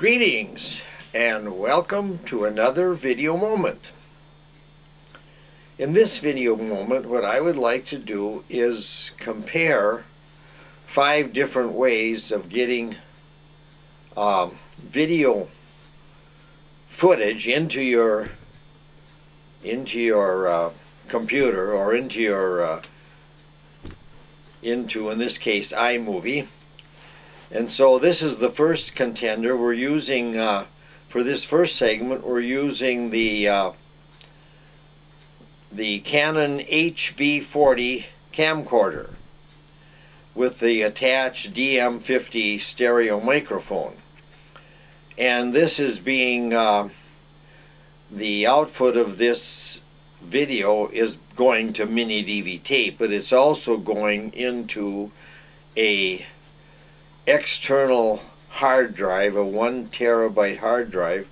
Greetings and welcome to another video moment. In this video moment, what I would like to do is compare 5 different ways of getting video footage into your computer, or into in this case iMovie. And so this is the first contender. We're using, for this first segment, we're using the Canon HV40 camcorder with the attached DM50 stereo microphone. And this is being, the output of this video is going to mini DV tape, but it's also going into a external hard drive, a 1 terabyte hard drive,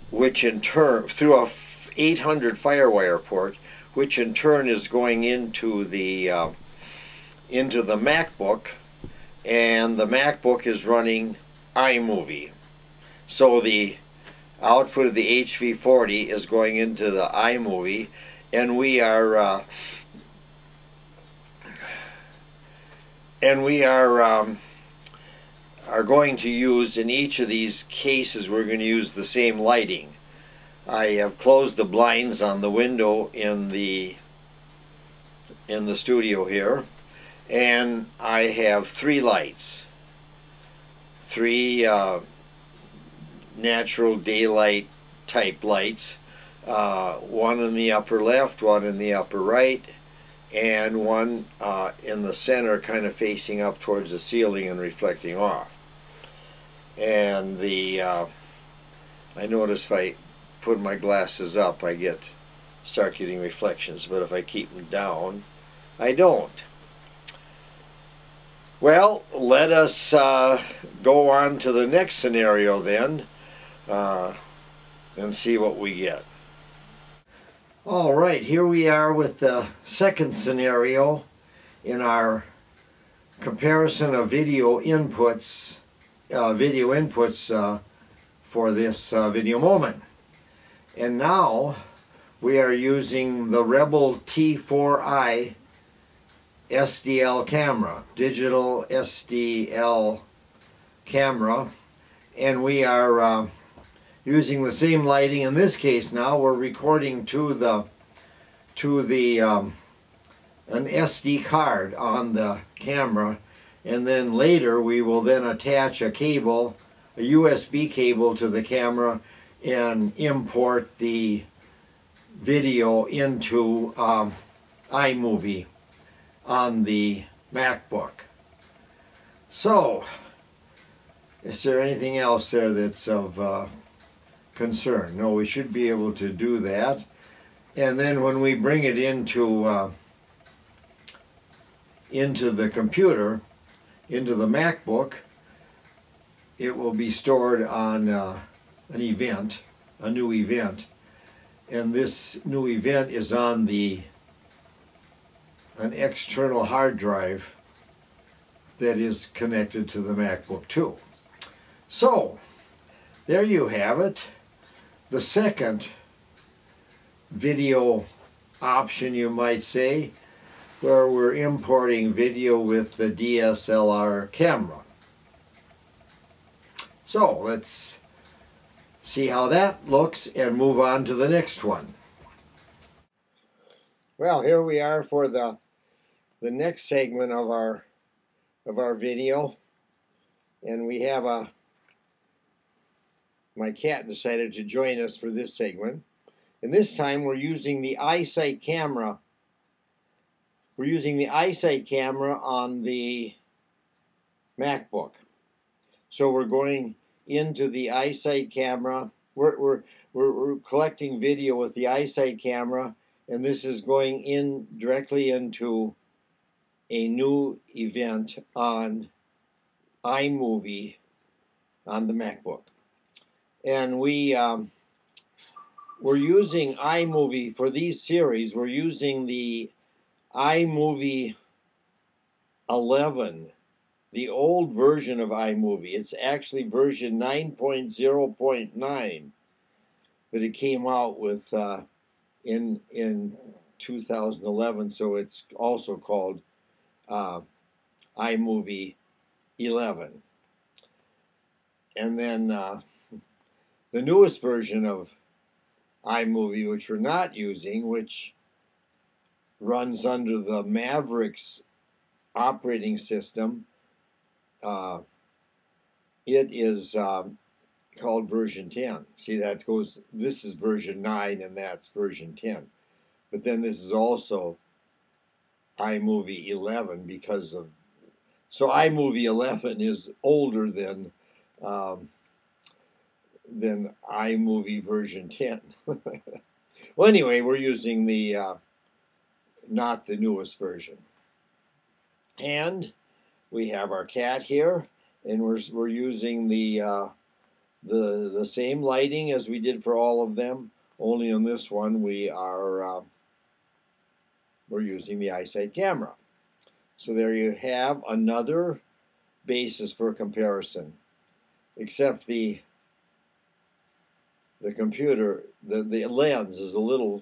which in turn, through a 800 FireWire port, which in turn is going into the MacBook, and the MacBook is running iMovie. So the output of the HV40 is going into the iMovie, and we are going to use, in each of these cases, we're going to use the same lighting. I have closed the blinds on the window in the studio here, and I have 3 lights, 3 natural daylight type lights, one in the upper left, one in the upper right, and one in the center, kind of facing up towards the ceiling and reflecting off. And I notice if I put my glasses up, I start getting reflections, but if I keep them down, I don't. Well, let us go on to the next scenario then, and see what we get. All right, here we are with the second scenario in our comparison of video inputs for this video moment. And now we are using the Rebel T4i SDL camera, digital SDL camera, and we are using the same lighting. In this case now we're recording to an SD card on the camera, and then later we will then attach a cable, a USB cable, to the camera and import the video into iMovie on the MacBook. So, is there anything else there that's of concern? No, we should be able to do that. And then when we bring it into the computer, into the MacBook, it will be stored on an event, a new event, and this new event is on an external hard drive that is connected to the MacBook too. So there you have it, the second video option, you might say, where we're importing video with the DSLR camera. So let's see how that looks and move on to the next one. Well, here we are for the next segment of our video, and we have my cat decided to join us for this segment, and this time we're using the iSight camera. We're using the iSight camera on the MacBook. So we're going into the iSight camera. We're collecting video with the iSight camera, and this is going in directly into a new event on iMovie on the MacBook. And we're using iMovie for these series. We're using the iMovie 11 the old version of iMovie. It's actually version 9.0.9, but it came out with in 2011, so it's also called iMovie 11. And then the newest version of iMovie, which we're not using, which runs under the Mavericks operating system, it is called version 10. See, that goes, this is version 9 and that's version 10. But then this is also iMovie 11 because of, so iMovie 11 is older than iMovie version 10. Well, anyway, we're using the not the newest version. And we have our cat here, and we're using the same lighting as we did for all of them. Only on this one we're using the iSight camera. So there you have another basis for comparison. Except the computer, the lens is a little,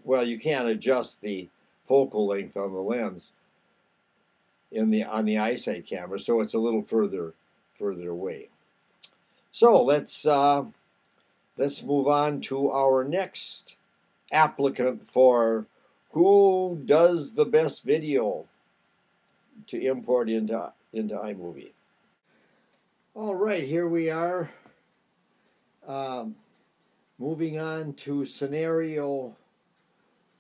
well, you can't adjust the focal length on the lens on the iSight camera, so it's a little further away. So let's move on to our next applicant for who does the best video to import into iMovie. All right, here we are, moving on to scenario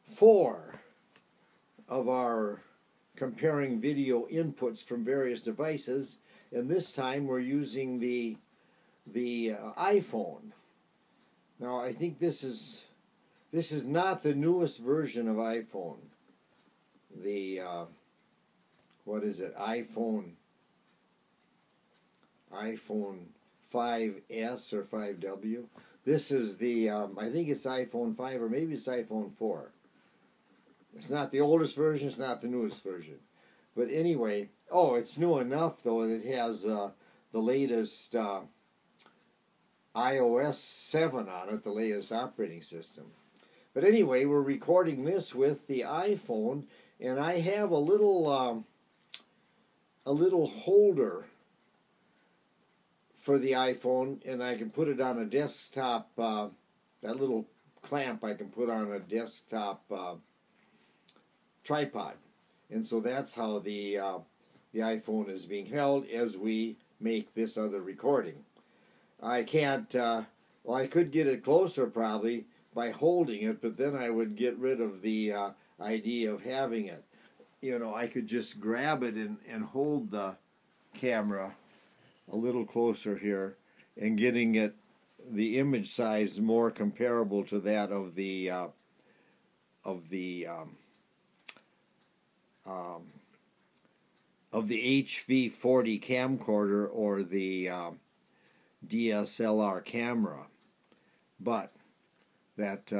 4 of our comparing video inputs from various devices, and this time we're using the iPhone. Now I think this is not the newest version of iPhone. The what is it? iPhone 5S or 5W. This is the I think it's iPhone 5 or maybe it's iPhone 4. It's not the oldest version, it's not the newest version. But anyway, oh, it's new enough though that it has the latest iOS 7 on it, the latest operating system. But anyway, we're recording this with the iPhone, and I have a little holder for the iPhone, and I can put it on a desktop, that little clamp I can put on a desktop tripod. And so that's how the iPhone is being held as we make this other recording. I can't, well, I could get it closer probably by holding it, but then I would get rid of the idea of having it. You know, I could just grab it and hold the camera a little closer here and getting it, the image size more comparable to that of the HV40 camcorder or the DSLR camera. But that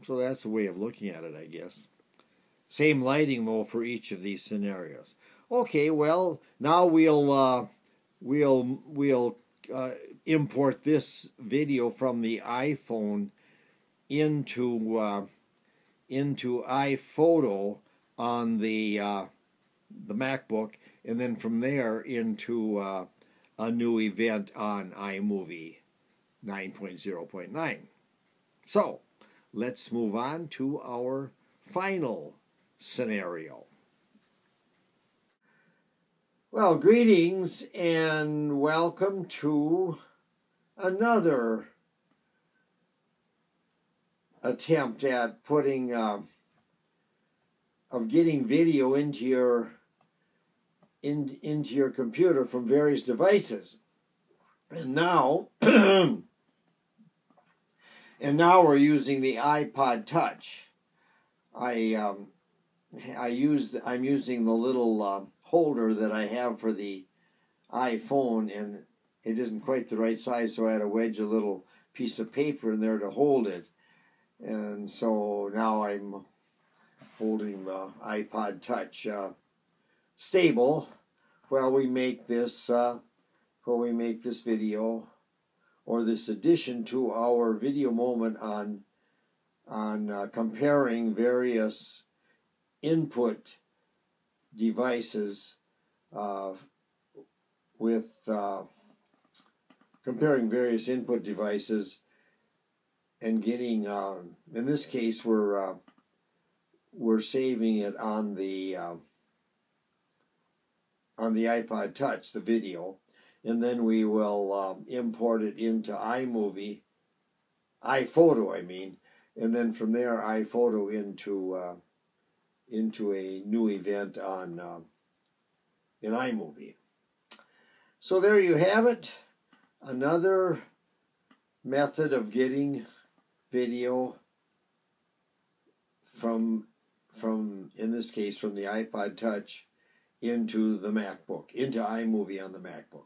so that's a way of looking at it, I guess. Same lighting though for each of these scenarios. Okay, well now we'll import this video from the iPhone into iPhoto on the MacBook, and then from there into a new event on iMovie 9.0.9. So let's move on to our final scenario. Well, greetings and welcome to another attempt at putting of getting video into your computer from various devices. And now and now we're using the iPod Touch. I'm using the little holder that I have for the iPhone, and it isn't quite the right size, so I had to wedge a little piece of paper in there to hold it. And so now I'm holding the iPod Touch stable while we make this video, or this addition to our video moment on comparing various input devices and getting, in this case, we're saving it on the iPod Touch, the video, and then we will import it into iMovie, iPhoto, I mean, and then from there iPhoto into a new event on in iMovie. So there you have it, another method of getting video from in this case from the iPod Touch into the MacBook, into iMovie on the MacBook.